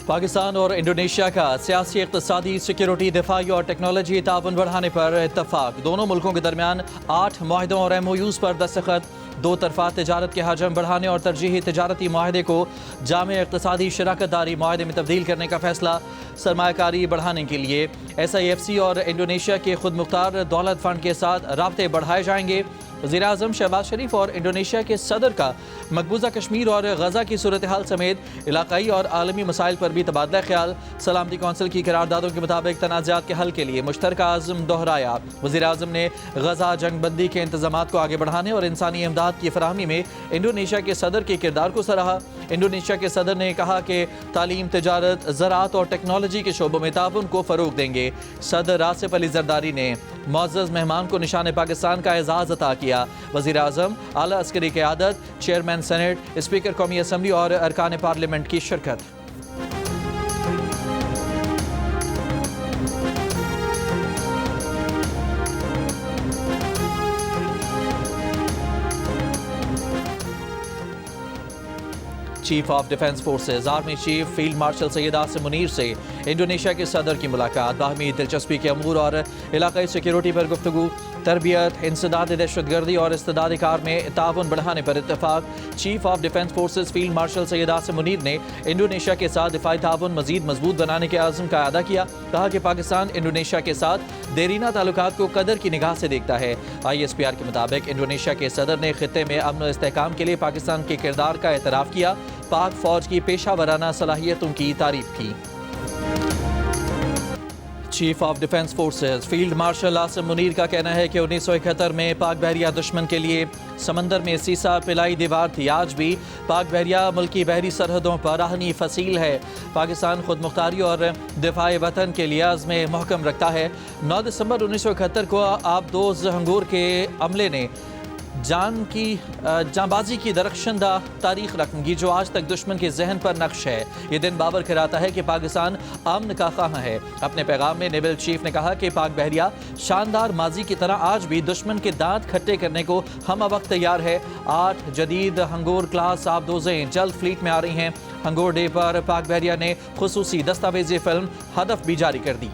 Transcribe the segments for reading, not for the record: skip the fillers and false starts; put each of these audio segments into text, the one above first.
पाकिस्तान और इंडोनेशिया का सियासी, इक़्तिसादी, सिक्योरिटी, दिफाई और टेक्नोलॉजी ताउन बढ़ाने पर इत्तफाक। दोनों मुल्कों के दरमियान 8 मुआहदों और MOUs पर दस्तखत। दो तरफा तजारत के हजम बढ़ाने और तरजीही तजारती माहदे को जामे इक़्तिसादी शराकत दारी माहदे में तब्दील करने का फैसला। सरमायाकारी बढ़ाने के लिए SIFC और इंडोनेशिया के खुद मुख्तार दौलत फंड के साथ राब्ते बढ़ाए जाएंगे। वज़ीर-ए-आज़म शहबाज शरीफ और इंडोनेशिया के सदर का मकबूजा कश्मीर और गजा की सूरत हाल समेत इलाकाई और आलमी मसाइल पर भी तबादला ख्याल। सलामती कौंसिल की करारदादों के मुताबिक तनाज़ात के हल के लिए मुश्तरका आज़म दोहराया। वज़ीर-ए-आज़म ने गजा जंगबंदी के इंतजामात को आगे बढ़ाने और इंसानी इमदाद की फराहमी में इंडोनेशिया के सदर के किरदार को सराहा। इंडोनेशिया के सदर ने कहा कि तालीम, तजारत, ज़राअत और टेक्नोलॉजी के शोबों में ताउन को फ़रोग देंगे। सदर आसिफ अली जरदारी ने मुअज़्ज़ज़ मेहमान को निशान पाकिस्तान का एजाज़ अता किया। वज़ीर-ए-आज़म, आला अस्करी क़यादत, चेयरमैन सेनेट, स्पीकर कौमी असम्बली और अरकान पार्लियामेंट की शिरकत। Chief of defence forces army chief field marshal Syed Asim Munir से इंडोनेशिया के सदर की मुलाकात। बाहमी दिलचस्पी के अमूर और इलाकाई सिक्योरिटी पर गुफ्तगू। तरबियत, इंसदाद दहशतगर्दी और इस्तेदाद कार में ताउन बढ़ाने पर इत्तफाक। Chief of defence forces field marshal Syed Asim Munir ने इंडोनेशिया के साथ दिफाई ताउन मजीद मजबूत बनाने के आज़म का अदा किया। कहा कि पाकिस्तान इंडोनेशिया के साथ देरीना ताल्लुकात को कदर की निगाह से देखता है। ISPR के मुताबिक इंडोनेशिया के सदर ने खित्ते में अमन और इस्तेहकाम के लिए पाकिस्तान के किरदार का एतराफ़ किया। पाक फौज की पेशा वराना सलाहियतों की तारीफ की। Chief of defence forces field martial Asim Munir का कहना है कि 1971 में पाक बहरिया दुश्मन के लिए समंदर में सीसा पिलाई दीवार थी। आज भी पाक बहरिया मुल्की बहरी सरहदों पर आहनी फसील है। पाकिस्तान खुद मुख्तारी और दिफाए वतन के लिए आज़म महकम रखता है। 9 दिसंबर 1971 को आबदोज़ हंगूर के अमले ने जांबाजी की दरख्शंदा तारीख रखेंगी जो आज तक दुश्मन के जहन पर नक्श है। ये दिन बावर कराता है कि पाकिस्तान अमन का ख़्वाह है। अपने पैगाम में नेवल चीफ ने कहा कि पाक बहरिया शानदार माजी की तरह आज भी दुश्मन के दांत खट्टे करने को हम वक्त तैयार है। 8 जदीद हंगोर क्लास आबदोज़ें जल्द फ्लीट में आ रही हैं। हंगोर डे पर पाक बहरिया ने खुसूसी दस्तावेजी फिल्म हदफ भी जारी कर दी।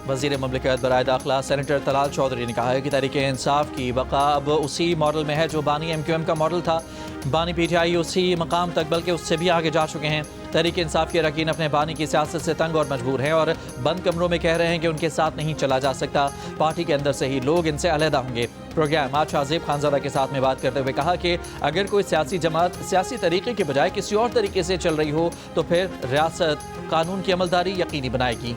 वज़ीर ममलिकत बराए दाखिला सेनेटर तलाल चौधरी ने कहा है कि तहरीक इंसाफ की बका अब उसी मॉडल में है जो बानी MQM का मॉडल था। बानी PTI उसी मकाम तक बल्कि उससे भी आगे जा चुके हैं। तहरीक इंसाफ के अरकान अपने बानी की सियासत से तंग और मजबूर हैं और बंद कमरों में कह रहे हैं कि उनके साथ नहीं चला जा सकता। पार्टी के अंदर से ही लोग इनसे अलहदा होंगे। प्रोग्राम आज शाहजेब खानजादा के साथ में बात करते हुए कहा कि अगर कोई सियासी जमात सियासी तरीके के बजाय किसी और तरीके से चल रही हो तो फिर रियासत कानून की अमलदारी यकीनी बनाएगी।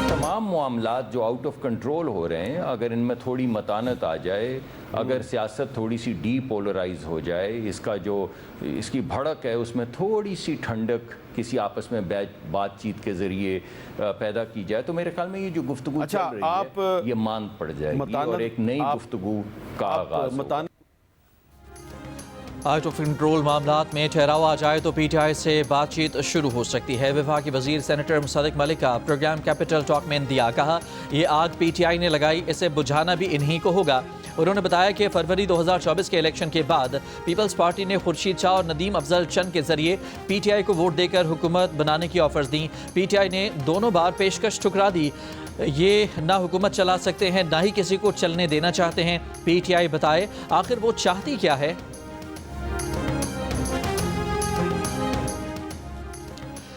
तमाम मामलात जो आउट ऑफ कंट्रोल हो रहे हैं, अगर इनमें थोड़ी मतानत आ जाए, अगर सियासत थोड़ी सी डीपोलराइज हो जाए, इसकी भड़क है उसमें थोड़ी सी ठंडक किसी आपस में बातचीत के ज़रिए पैदा की जाए तो मेरे ख्याल में ये जो गुफ्तगू चल रही है ये मान पड़ जाएगी और एक नई गुफ्तगू का आगाज़ होगा। आउट ऑफ कंट्रोल मामलात में ठहराव आ जाए तो PTI से बातचीत शुरू हो सकती है। वफाकी वजीर सेनेटर मुसद्दिक मलिक का प्रोग्राम कैपिटल टॉक में दिया। कहा ये आग PTI ने लगाई, इसे बुझाना भी इन्हीं को होगा। उन्होंने बताया कि फरवरी 2024 के इलेक्शन के बाद पीपल्स पार्टी ने खुर्शीद शाह और नदीम अफजल चंद के जरिए PTI को वोट देकर हुकूमत बनाने की ऑफर्स दी। PTI ने दोनों बार पेशकश ठुकरा दी। ये ना हुकूमत चला सकते हैं ना ही किसी को चलने देना चाहते हैं। PTI बताए आखिर वो चाहती क्या है।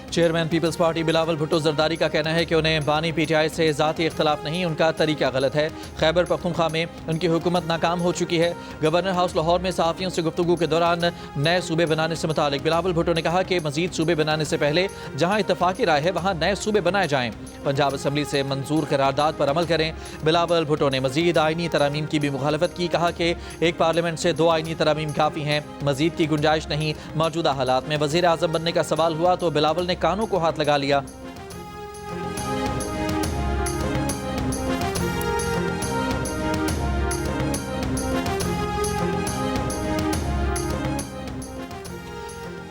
चेयरमैन पीपल्स पार्टी बिलावल भुट्टो जरदारी का कहना है कि उन्हें बानी PTI से ज़ाती इख्तलाफ नहीं, उनका तरीका गलत है। खैबर पख्तूनख्वा में उनकी हुकूमत नाकाम हो चुकी है। गवर्नर हाउस लाहौर में सहाफ़ियों से गुफ्तगू के दौरान नए सूबे बनाने से मुतालिक बिलावल भुट्टो ने कहा कि मजीद सूबे बनाने से पहले जहाँ इत्तफाक़ी राय है वहाँ नए सूबे बनाए जाएँ। पंजाब असम्बली से मंजूर करारदाद पर अमल करें। बिलावल भुट्टो ने मजीद आइनी तरामीम की भी मुखालफत की। कहा कि एक पार्लियामेंट से 2 आइनी तरामीम काफ़ी हैं, मजीद की गुंजाइश नहीं। मौजूदा हालात में वज़ीर आज़म बनने का सवाल हुआ तो बिलावल ने कानों को हाथ लगा लिया।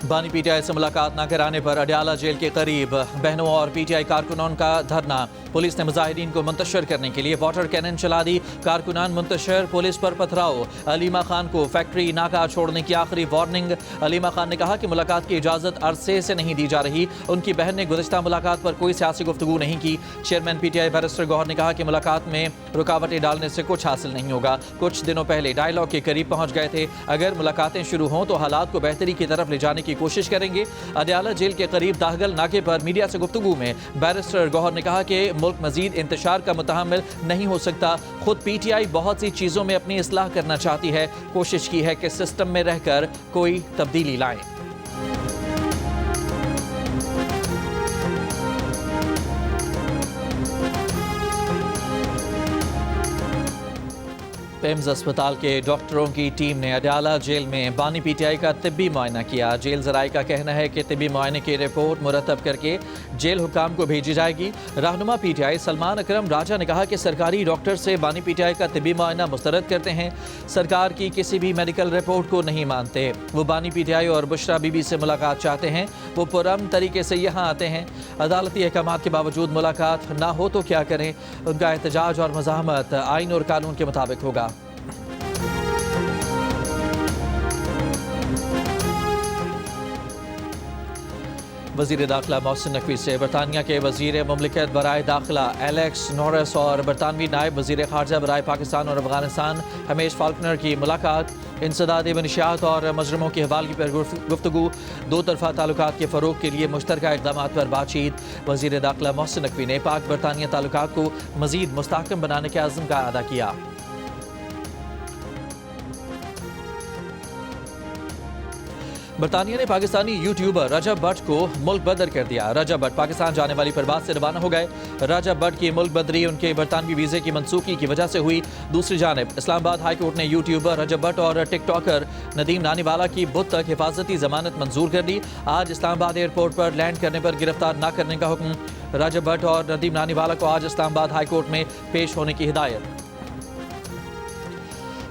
बानी पीटीआई से मुलाकात न कराने पर अडयाला जेल के करीब बहनों और पीटीआई कारकुनान का धरना। पुलिस ने मुजाहिदीन को मुंतशिर करने के लिए वाटर कैनन चला दी। कारकुनान मुंतशिर, पुलिस पर पथराव। अलीमा खान को फैक्ट्री नाका छोड़ने की आखिरी वार्निंग। अलीमा खान ने कहा कि मुलाकात की इजाज़त अरसे से नहीं दी जा रही। उनकी बहन ने गुज़िश्ता मुलाकात पर कोई सियासी गुफ्तगू नहीं की। चेयरमैन पीटीआई बैरिस्टर गौहर ने कहा कि मुलाकात में रुकावटें डालने से कुछ हासिल नहीं होगा। कुछ दिनों पहले डायलॉग के करीब पहुँच गए थे। अगर मुलाकातें शुरू हों तो हालात को बेहतरी की तरफ ले जाने की कोशिश करेंगे। अडयाला जेल के करीब दाहगल नाके पर मीडिया से गुफ्तगू में बैरिस्टर गौहर ने कहा कि मुल्क मजीद इंतशार का मुतहम्मिल नहीं हो सकता। खुद पीटीआई बहुत सी चीज़ों में अपनी इस्लाह करना चाहती है। कोशिश की है कि सिस्टम में रहकर कोई तब्दीली लाएं। पेम्स अस्पताल के डॉक्टरों की टीम ने अडयाला जेल में बानी पीटीआई का तिब्बी मुआयना किया। जेल ज़राए का कहना है कि तिब्बी मुआयने की रिपोर्ट मुरतब करके जेल हुक्काम को भेजी जाएगी। रहनुमा पीटीआई सलमान अकरम राजा ने कहा कि सरकारी डॉक्टर से बानी पीटीआई का तिब्बी मुआयना मुस्तरद करते हैं। सरकार की किसी भी मेडिकल रिपोर्ट को नहीं मानते। वो बानी पीटीआई और बुशरा बीबी से मुलाकात चाहते हैं। वो पुरअमन तरीके से यहाँ आते हैं। अदालती अहकामात के बावजूद मुलाकात ना हो तो क्या करें। उनका एहतजाज और मज़ाहमत आइन और कानून के मुताबिक होगा। वज़ीर दाखिला मोहसिन नकवी से बरतानिया के वज़ीर मुमलिकत बराए दाखिला एलेक्स नॉरिस और बरतानवी नायब वज़ीर ख़ारजा बराए पाकिस्तान और अफगानिस्तान हमेश फाल्कनर की मुलाकात। इंसदाद मनशियात और मजरमों की हवालगी पर गुफ्तगू। दो तरफ़ा ताल्लुकात के फ़रोग़ के लिए मुश्तरका इक़दामात पर बातचीत। वज़ीर दाखिला मोहसिन नकवी ने पाक बरतानिया ताल्लुकात को मज़ीद मुस्तहकम बनाने के अज़्म का अदा किया। बरतानिया ने पाकिस्तानी यूट्यूबर रजब भट्ट को मुल्क बदर कर दिया। रजब भट्ट पाकिस्तान जाने वाली परवाज़ से रवाना हो गए। रजब भट्ट की मुल्क बदरी उनके बरतानवी वीज़े की मनसूखी की वजह से हुई। दूसरी जानिब इस्लामाबाद हाई कोर्ट ने यूट्यूबर रजब भट्ट और टिकटॉकर नदीम नानीवाला की बुध तक हिफाजती जमानत मंजूर कर दी। आज इस्लामाबाद एयरपोर्ट पर लैंड करने पर गिरफ्तार न करने का हुक्म। रजब भट्ट और नदीम नानीवाला को आज इस्लामाबाद हाई कोर्ट में पेश होने की हिदायत।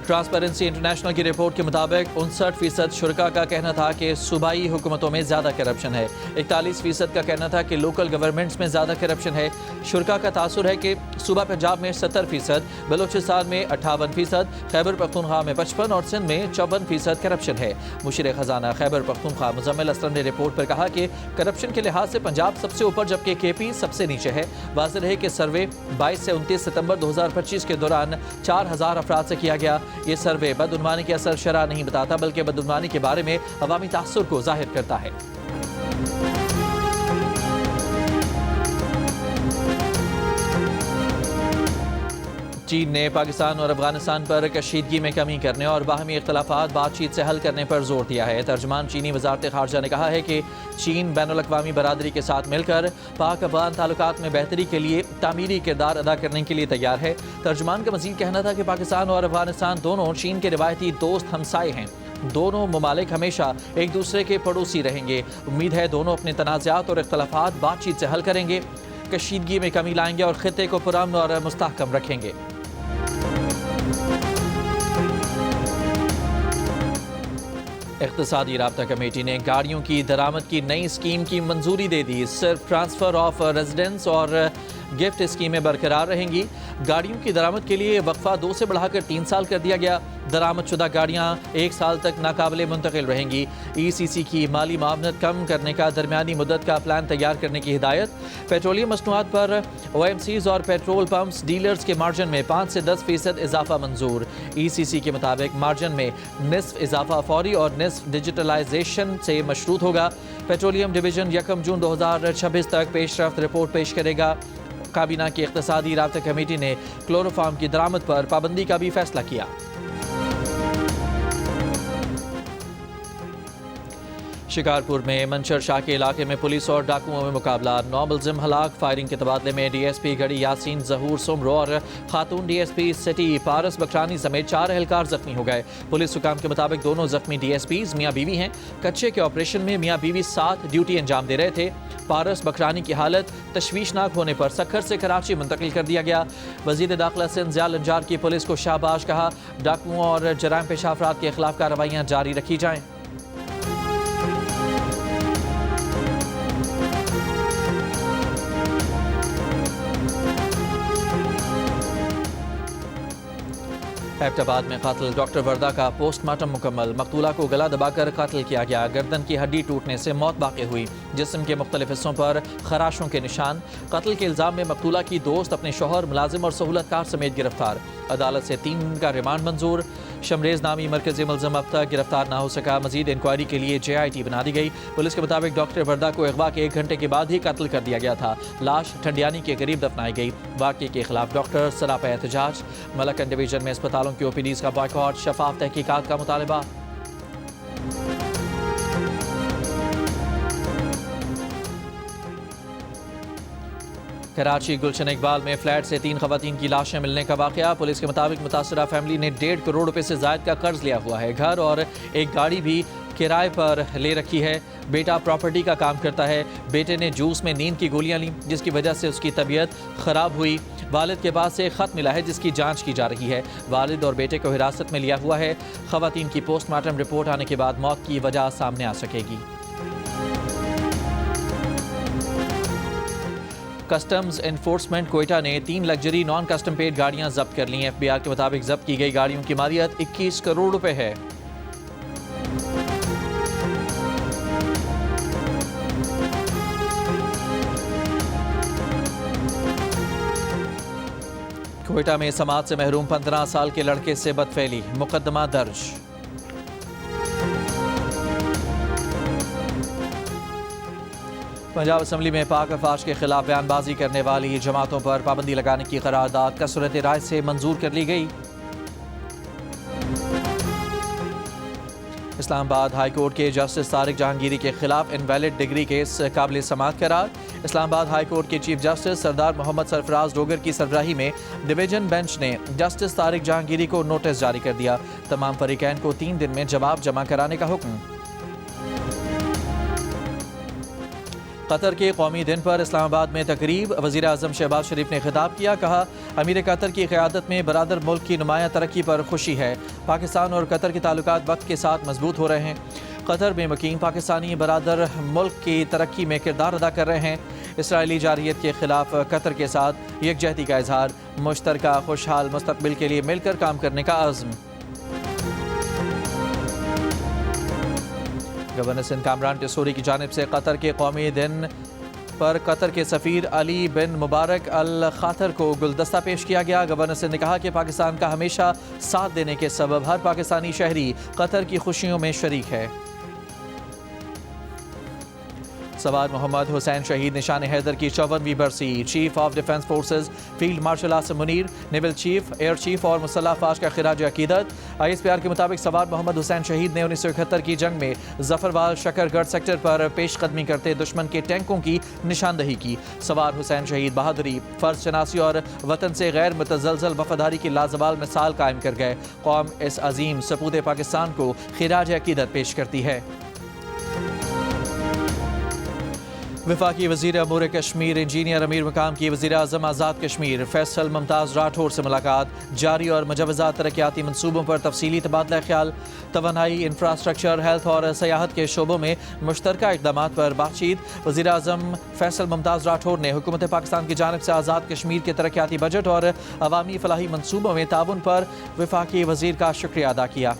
ट्रांसपेरेंसी इंटरनेशनल की रिपोर्ट के मुताबिक 59% शुरका का कहना था कि सूबाई हुकूमतों में ज़्यादा करप्शन है। 41% का कहना था कि लोकल गवर्नमेंट्स में ज़्यादा करप्शन है। शुरका का तासुर है कि सूबा पंजाब में 70%, बलूचिस्तान में 58%, खैबर पख्तूनख्वा में 55% और सिंध में 54% करप्शन है। मुशीर ख़जाना खैबर पख्तूनख्वा मुज़म्मिल असलम ने रिपोर्ट पर कहा कि करप्शन के लिहाज से पंजाब सबसे ऊपर जबकि KP सबसे नीचे है। वाज़ेह है कि सर्वे 22 से 29 सितंबर 2025 के दौरान 4000 अफराद से किया गया। ये सर्वे बदउनवानी की असल शरह नहीं बताता बल्कि बदउनवानी के बारे में अवामी तासुर को जाहिर करता है। चीन ने पाकिस्तान और अफगानिस्तान पर कशीदगी में कमी करने और बाहमी इख्तलाफात बातचीत से हल करने पर जोर दिया है। तर्जमान चीनी वजारत खारजा ने कहा है कि चीन बैनुल-अक़वामी बरादरी के साथ मिलकर पाक अफगान ताल्लुकात में बेहतरी के लिए तामीरी किरदार अदा करने के लिए तैयार है। तर्जमान का मज़ीद कहना था कि पाकिस्तान और अफगानिस्तान दोनों चीन के रिवायती दोस्त हमसाए हैं। दोनों ममालिक हमेशा एक दूसरे के पड़ोसी रहेंगे। उम्मीद है दोनों अपने तनाज़ात और इख्तलाफात बातचीत से हल करेंगे, कशीदगी में कमी लाएंगे और खित्ते को पुरअमन और मुस्तहकम रखेंगे। इक़्तिसादी राब्ता कमेटी ने गाड़ियों की दरामद की नई स्कीम की मंजूरी दे दी। सिर्फ ट्रांसफ़र ऑफ रेजिडेंस और गिफ्ट स्कीमें बरकरार रहेंगी। गाड़ियों की दरामद के लिए वक्फा 2 से बढ़ाकर 3 साल कर दिया गया। दरामदशुदा गाड़ियाँ 1 साल तक नाकाबिले मुंतकिल रहेंगी। ECC की माली मावनत कम करने का दरमियानी मुद्दत का प्लान तैयार करने की हिदायत। पेट्रोलियम मसनूआत पर OMCs और पेट्रोल पम्प्स डीलर्स के मार्जिन में 5 से 10% इजाफा मंजूर। ECC के मुताबिक मार्जिन में निस्फ इजाफा फौरी और निस्फ डिजिटलाइजेशन से मशरूत होगा। पेट्रोलियम डिवीजन 1 जून 2026 तक पेशरफ्त रिपोर्ट पेश करेगा। काबीना की इक़्तिसादी राब्ता कमेटी ने क्लोरोफार्म की दरामद पर पाबंदी का भी फैसला किया। शिकारपुर में मंशर शाह के इलाके में पुलिस और डाकुओं में मुकाबला। 9 मुलजिम हलाक। फायरिंग के तबादले में DSP गढ़ी यासीन जहूर सुमरो और खातून DSP सिटी पारस बखरानी समेत 4 एहलकार जख्मी हो गए। पुलिस हुकाम के मुताबिक दोनों जख्मी DSPs मियाँ बीवी हैं। कच्चे के ऑपरेशन में मियाँ बीवी साथ ड्यूटी अंजाम दे रहे थे। पारस बखरानी की हालत तशवीशनाक होने पर सखर से कराची मुंतकिल कर दिया गया। वज़ीर दाखिला सिंध ज़िया लंजार की पुलिस को शाबाश कहा। डाकुओं और जराइम पेशा अफराद के खिलाफ कार्रवाइयाँ जारी रखी जाएँ। एबटाबाद में कत्ल, डॉक्टर वर्दा का पोस्टमार्टम मुकम्मल। मकतूला को गला दबाकर कत्ल किया गया। गर्दन की हड्डी टूटने से मौत वाक़ हुई। जिस्म के मुख्तलिफ हिस्सों पर खराशों के निशान। कत्ल के इल्ज़ाम में मकतूला की दोस्त, अपने शौहर, मुलाजिम और सहूलतकार समेत गिरफ्तार। अदालत से 3 दिन का रिमांड मंजूर। शमरेज नामी मरकजी मुलज़म अब तक गिरफ्तार ना हो सका। मजीद इंक्वायरी के लिए JIT बना दी गई। पुलिस के मुताबिक डॉक्टर वर्दा को अगवा के 1 घंटे के बाद ही कत्ल कर दिया गया था। लाश ठंडियानी के करीब दफनाई गई। वाक़े के खिलाफ डॉक्टर सरापा एहतजाज। मलकन डिवीजन में अस्पतालों की OPDs का बॉयकॉट। शफाफ तहकीकात का मुतालबा। कराची गुलशन इकबाल में फ्लैट से 3 खवातीन की लाशें मिलने का वाक़या। पुलिस के मुताबिक मुतासरा फैमिली ने 1.5 करोड़ रुपए से ज़ायद का कर्ज लिया हुआ है। घर और एक गाड़ी भी किराए पर ले रखी है। बेटा प्रॉपर्टी का काम करता है। बेटे ने जूस में नींद की गोलियां लीं, जिसकी वजह से उसकी तबीयत ख़राब हुई। वालिद के पास से ख़त मिला है, जिसकी जांच की जा रही है। वालिद और बेटे को हिरासत में लिया हुआ है। खवातीन की पोस्टमार्टम रिपोर्ट आने के बाद मौत की वजह सामने आ सकेगी। कस्टम्स एनफोर्समेंट कोयटा ने 3 लग्जरी नॉन कस्टम पेड गाड़ियां जब्त कर ली हैं। FBI के मुताबिक जब्त की गई गाड़ियों की मालियत 21 करोड़ रुपए है। कोयटा में समात से महरूम 15 साल के लड़के से बदफेली, मुकदमा दर्ज। पंजाब असम्बली में पाक अफवाज के खिलाफ बयानबाजी करने वाली जमातों पर पाबंदी लगाने की करारदाद कसरत राय से मंजूर कर ली गई। इस्लामाबाद हाई कोर्ट के जस्टिस तारिक जहांगीरी के खिलाफ इनवैलिड डिग्री केस काबिल समाअत करार। इस्लामाबाद हाई कोर्ट के चीफ जस्टिस सरदार मोहम्मद सरफराज डोगर की सरबराही में डिवीजन बेंच ने जस्टिस तारिक जहांगीरी को नोटिस जारी कर दिया। तमाम फरीकैन को 3 दिन में जवाब जमा कराने का हुक्म। कतर के कौमी दिन पर इस्लामाबाद में तकरीब। वज़ीर आज़म शहबाज शरीफ ने खिताब किया। कहा, अमीर कतर की क़यादत में बरादर मुल्क की नुमायां तरक्की पर खुशी है। पाकिस्तान और कतर के ताल्लुकात वक्त के साथ मजबूत हो रहे हैं। कतर में मुकीम पाकिस्तानी बरादर मुल्क की तरक्की में किरदार अदा कर रहे हैं। इसराइली जारहियत के खिलाफ कतर के साथ यकजहती का इजहार। मुश्तरका खुशहाल मुस्तकबिल के लिए मिलकर काम करने का अज़्म। गवर्नर सिंध कामरान टिसोरी की जानिब से कतर के कौमी दिन पर कतर के सफ़ीर अली बिन मुबारक अल खातर को गुलदस्ता पेश किया गया। गवर्नर सिंध ने कहा कि पाकिस्तान का हमेशा साथ देने के सबब हर पाकिस्तानी शहरी कतर की खुशियों में शरीक है। सवार मोहम्मद हुसैन शहीद निशान हैदर की 54वीं बरसी। Chief of defence forces field martial Asim Munir, naval chief, air chief और मुसल्लह अफवाज का खिराज अकीदत। ISPR के मुताबिक सवार मोहम्मद हुसैन शहीद ने 1971 की जंग में जफरवाल शकरगढ़ सेक्टर पर पेशकदमी करते दुश्मन के टैंकों की निशानदही की। सवार हुसैन शहीद बहादुरी, फर्ज शनासी और वतन से गैर मुतजलजल वफादारी की लाजवाल मिसाल कायम कर गए। कौम इस अजीम सपूत पाकिस्तान को खिराज अकीदत पेश करती है। वफाकी वज़ीर अमूर कश्मीर इंजीनियर अमीर मकाम की वज़ीर आज़म आज़ाद कश्मीर फैसल मुमताज़ राठौर से मुलाकात। जारी और मुजवज़ा तरक्याती मनसूबों पर तफसीली तबादला ख्याल। तवानाई, इंफ्रास्ट्रक्चर, हेल्थ और सयाहत के शोबों में मुश्तरका इक़दामात पर बातचीत। वज़ीर आज़म फैसल मुमताज़ राठौर ने हुकूमत पाकिस्तान की जानिब से आज़ाद कश्मीर के तरक्याती बजट और अवामी फलाही मनसूबों में ताउन पर वफाकी वज़ीर का शुक्रिया अदा किया।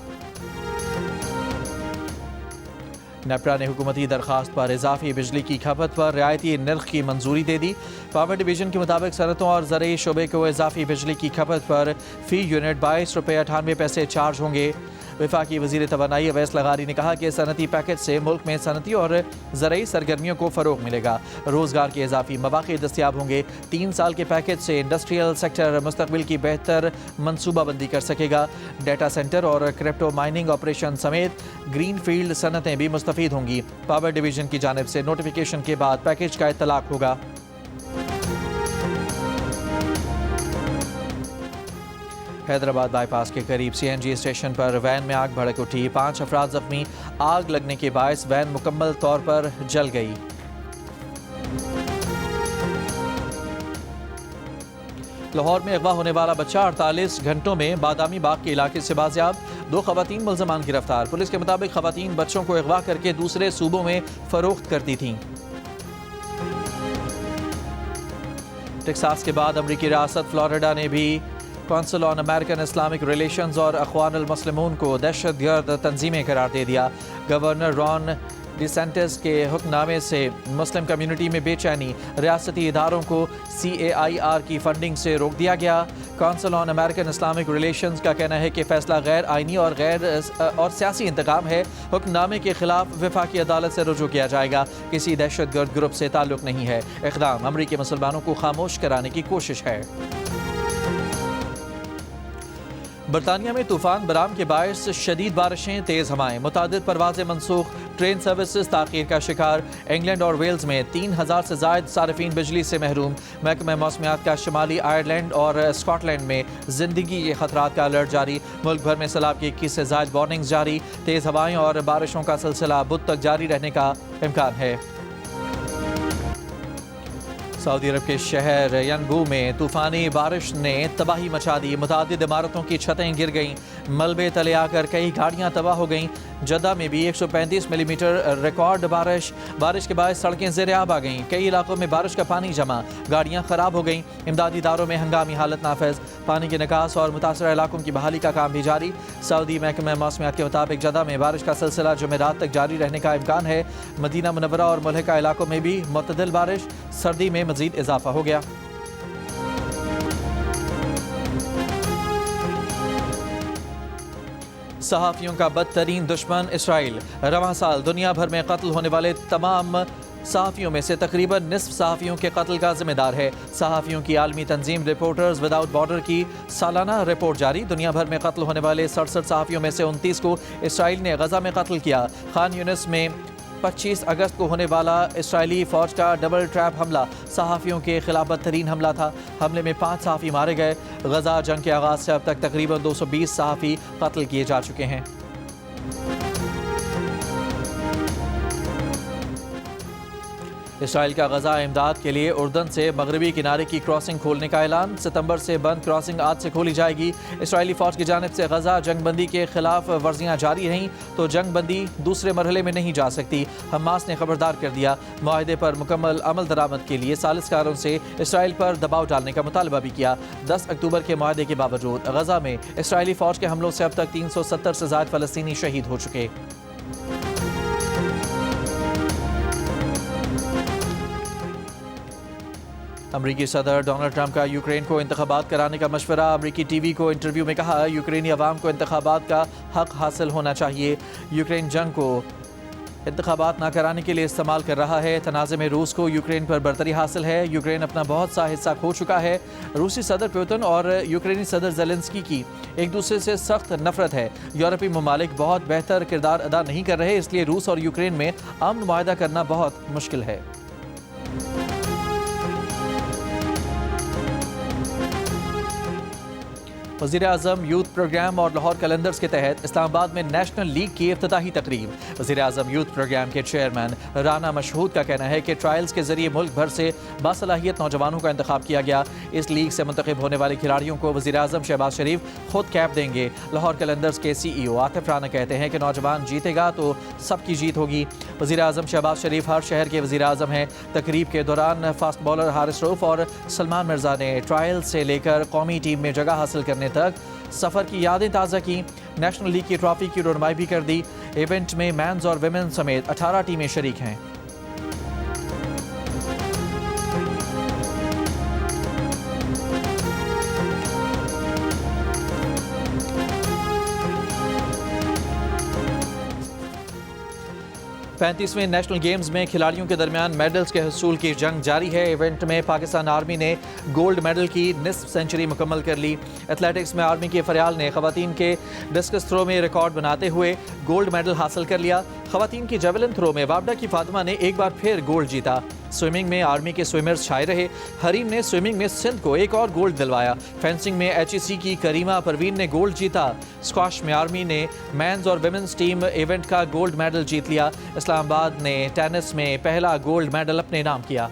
नेपरा ने हुकूमती दरख्वास्त पर इजाफी बिजली की खपत पर रियायती निर्ख की मंजूरी दे दी। पावर डिवीजन के मुताबिक सनतों और ज़रूरी शोबे को इजाफी बिजली की खपत पर फ़ी यूनिट 22 रुपये 98 पैसे चार्ज होंगे। वफाकी वज़ीर तवानाई अवैस लगारी ने कहा कि सनती पैकेज से मुल्क में सनती और ज़रूरी सरगर्मियों को फ़रोग मिलेगा। रोज़गार के इजाफी मौक़े दस्तियाब होंगे। 3 साल के पैकेज से इंडस्ट्रियल सेक्टर मुस्तकबिल की बेहतर मनसूबाबंदी कर सकेगा। डाटा सेंटर और क्रिप्टो माइनिंग ऑपरेशन समेत ग्रीन फील्ड सनतें भी मुस्तफ़ीद होंगी। पावर डिवीजन की जानिब से नोटिफिकेशन के बाद पैकेज का इत्तलाक होगा। हैदराबाद बाईपास के करीब CNG स्टेशन पर वैन में आग भड़क उठी। 5 अफराद जख्मी। आग लगने के बायस वैन मुकम्मल तौर पर जल गई। लाहौर में अगवा होने वाला बच्चा 48 घंटों में बादामी बाग के इलाके से बाजियाब। 2 खवातीन मुल्ज़मान गिरफ्तार। पुलिस के मुताबिक खवातीन बच्चों को अगवा करके दूसरे सूबों में फरोख्त करती थीं। टेक्सास के बाद अमरीकी रियासत फ्लोरिडा ने भी council on American Islamic relations और अख्वानुल मुस्लिमून को दहशतगर्द तंजीमें करार दे दिया। गवर्नर रॉन डिसेंटिस के हुक्मनामे से मुस्लिम कम्युनिटी में बेचैनी, रियासती इदारों को CAIR की फंडिंग से रोक दिया गया। Council on American Islamic relations का कहना है कि फैसला गैर आइनी और सियासी इंतकाम है। हुक्मनामे के खिलाफ वफाकी अदालत से रुजू किया जाएगा। किसी दहशतगर्द ग्रुप से ताल्लुक नहीं है। इक़दाम अमरीकी मुसलमानों को खामोश कराने की कोशिश है। बरतानिया में तूफान बराम के बायस शदीद बारिशें, तेज़ हवाएं, मुतादिद परवाज़ें मनसूख, ट्रेन सर्विसेज ताख़ीर का शिकार। इंग्लैंड और वेल्स में 3000 से ज़ायद सार्फिन बिजली से महरूम। महकमा मौसमियात का शुमाली आयरलैंड और स्कॉटलैंड में ज़िंदगी के खतरात का अलर्ट जारी। मुल्क भर में सैलाब की 21 से ज़ायद वार्निंग्स जारी। तेज़ हवाएं और बारिशों का सिलसिला बुध तक जारी रहने का इम्कान है। सऊदी अरब के शहर यनबू में तूफ़ानी बारिश ने तबाही मचा दी। मुतादिद इमारतों की छतें गिर गईं, मलबे तले आकर कई गाड़ियां तबाह हो गईं। जद्दा में भी 135 मिलीमीटर रिकॉर्ड बारिश के बाद सड़कें ज़ेर-ए-आब आ गईं। कई इलाकों में बारिश का पानी जमा, गाड़ियां खराब हो गईं। इमदादी इदारों में हंगामी हालत नाफिज। पानी के निकास और मुतासरा इलाकों की बहाली का काम भी जारी। सऊदी महकमा मौसमियात के मुताबिक जद्दा में बारिश का सिलसिला जुमेरात तक जारी रहने का इम्कान है। मदीना मुनव्वरा और मुल्हिका इलाकों में भी मुतदिल बारिश। सर्दी में मजीद इजाफा हो गया। सहाफ़ियों का बदतरीन दुश्मन इसराइल। रवां साल दुनिया भर में कत्ल होने वाले तमाम सहाफ़ियों में से तकरीबन निस्फ सहाफ़ियों के कत्ल का जिम्मेदार है। सहाफ़ियों की आलमी तंजीम रिपोर्टर्स विदाउट बॉर्डर की सालाना रिपोर्ट जारी। दुनिया भर में कत्ल होने वाले 67 सहाफ़ियों में से 29 को इसराइल ने गजा में कत्ल किया। खान यूनिस में 25 अगस्त को होने वाला इसराइली फ़ौज का डबल ट्रैप हमला सहाफ़ियों के खिलाफ बदतरीन हमला था। हमले में 5 सहाफ़ी मारे गए। गजा जंग के आगाज़ से अब तक तकरीबन 220 सहाफ़ी कत्ल किए जा चुके हैं। इसराइल का गजा इमदाद के लिए उर्दन से मगरबी किनारे की क्रॉसिंग खोलने का ऐलान। सितंबर से बंद क्रॉसिंग आज से खोली जाएगी। इसराइली फ़ौज की जानिब से गजा जंगबंदी के खिलाफ वर्जियाँ जारी रहीं तो जंगबंदी दूसरे मरहले में नहीं जा सकती। हमास ने खबरदार कर दिया। मुआहदे पर मुकम्मल अमल दरामद के लिए सालिसकारों से इसराइल पर दबाव डालने का मुतालबा भी किया। 10 अक्टूबर के मुआहदे के बावजूद गजा में इसराइली फ़ौज के हमलों से अब तक 370 से ज़ायद फ़लस्तीनी शहीद हो चुके। अमरीकी सदर डोनाल्ड ट्रंप का यूक्रेन को इंतखाबात कराने का मशवरा। अमरीकी टीवी को इंटरव्यू में कहा, यूक्रेनी अवाम को इंतखाबात का हक हासिल होना चाहिए। यूक्रेन जंग को इंतखाबात ना कराने के लिए इस्तेमाल कर रहा है। तनाज़े में रूस को यूक्रेन पर बरतरी हासिल है। यूक्रेन अपना बहुत सा हिस्सा खो चुका है। रूसी सदर पुतिन और यूक्रेनी सदर ज़ेलेंस्की की एक दूसरे से सख्त नफरत है। यूरोपीय ममालिक बहुत बेहतर किरदार अदा नहीं कर रहे, इसलिए रूस और यूक्रेन में अमन मुआहदा करना बहुत मुश्किल है। वज़ीर-ए-आज़म यूथ प्रोग्राम और लाहौर कैलेंडर्स के तहत इस्लामाबाद में नेशनल लीग की इफ्तिताही तकरीब। वज़ीर-ए-आज़म यूथ प्रोग्राम के चेयरमैन राना मशहूद का कहना है कि ट्रायल्स के जरिए मुल्क भर से बासलाहियत नौजवानों का इंतखाब किया गया। इस लीग से मुंतखब होने वाले खिलाड़ियों को वज़ीर-ए-आज़म शहबाज शरीफ खुद कैप देंगे। लाहौर कैलेंडर्स के CEO आतिफ राना कहते हैं कि नौजवान जीतेगा तो सबकी जीत होगी। वज़ीर-ए-आज़म शहबाज शरीफ हर शहर के वज़ीर-ए-आज़म हैं। तकरीब के दौरान फास्ट बॉलर हारिस रऊफ और सलमान मिर्ज़ा ने ट्रायल से लेकर कौमी टीम में जगह हासिल करने तक सफ़र की यादें ताज़ा की। नेशनल लीग की ट्रॉफी की रुनमाई भी कर दी। इवेंट में मैंस और विमेन समेत 18 टीमें शरीक हैं। पैंतीसवें नेशनल गेम्स में खिलाड़ियों के दरमियान मेडल्स के हसूल की जंग जारी है। इवेंट में पाकिस्तान आर्मी ने गोल्ड मेडल की निस्फ सेंचुरी मुकम्मल कर ली। एथलेटिक्स में आर्मी के फरियाल ने खवातीन के डिस्कस थ्रो में रिकॉर्ड बनाते हुए गोल्ड मेडल हासिल कर लिया। खवातीन की जेवलिन थ्रो में वापडा की फातिमा ने एक बार फिर गोल्ड जीता। स्विमिंग में आर्मी के स्विमर्स छाए रहे। हरीम ने स्विमिंग में सिंध को एक और गोल्ड दिलवाया। फेंसिंग में HEC की करीमा परवीन ने गोल्ड जीता। स्क्वाश में आर्मी ने मेंस और विमेंस टीम इवेंट का गोल्ड मेडल जीत लिया। इस्लामाबाद ने टेनिस में पहला गोल्ड मेडल अपने नाम किया।